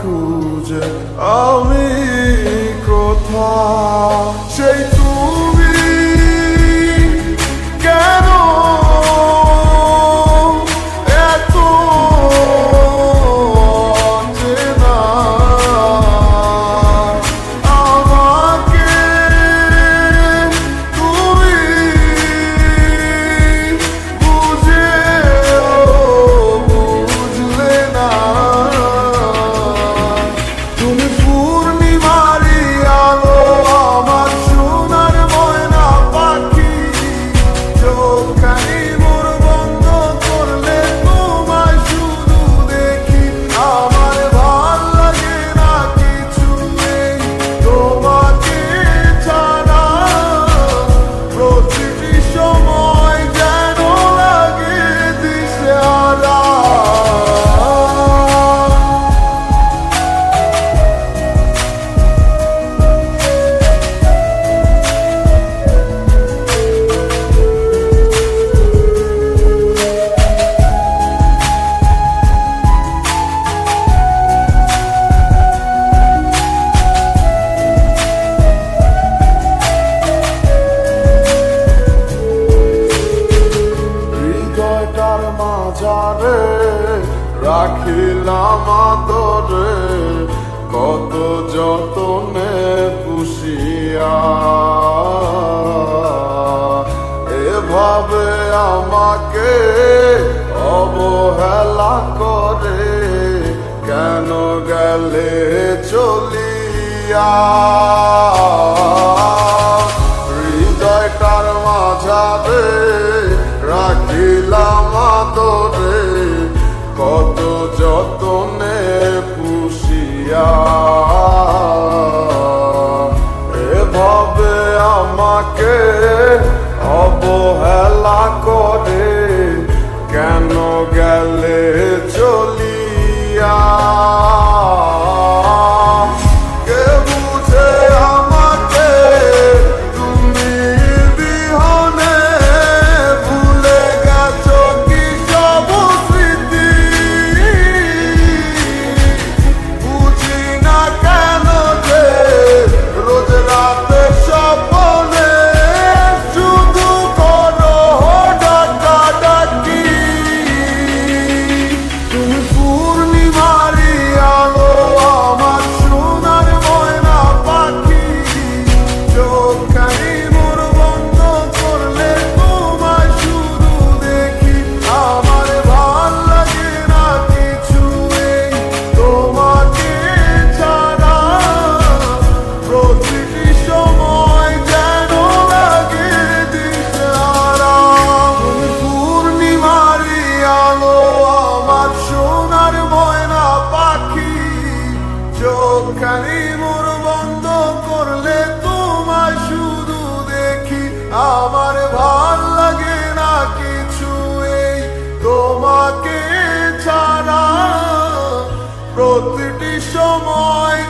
খুঁজে আমি কোথায়, সেই তুমি কেন এত অচেনা, আমাকে তুমি বুঝলে না। তুমি পূর্ণিমারি আলো, আমার সোনার ময়না পাখি, চোখখানি মোর বন্ধ করলে তোমায় শুধু দেখি, আমার ভাল লাগে না কিছু নেই তোমাকে ছাড়া, প্রতিটি সময় যেন লাগে দিশেহারা। হৃদয়টার মাঝারে রাখিলাম আদরে, কত যতনে পুষিয়া, এভাবে আমাকে অবহেলা করে কেন গেলে চলিয়া। হৃদয়টার মাঝারে রাখিলাম আদরে, কত যতনে পুষিয়া, এভাবে আমাকে অবহেলা করে কেন গেলে চলিয়া। কে বুঝে আমাকে তুমি বিহনে, ভুলে গেছো কি সব স্মৃতি, বুঝি না কেন যে রোজ রাতে স্বপ্নে শুধু করো ডাকাডাকি। তুমি পূর্ণিমারি আলো, আমার সোনার ময়না পাখি, চোখখানি মোর বন্ধ করলে তোমায় শুধু দেখি, আমার ভাল লাগে না কিছু নেই তোমাকে ছাড়া, প্রতিটি সময় যেন লাগে দিশেহারা। তুমি পূর্ণিমারি আলো, আমার সোনার ময়না পাখি, চোখখানি মোর বন্ধ করলে তোমায় শুধু দেখি, আমার ভাল লাগে না কিছু এই তোমাকে ছাড়া, প্রতিটি সময়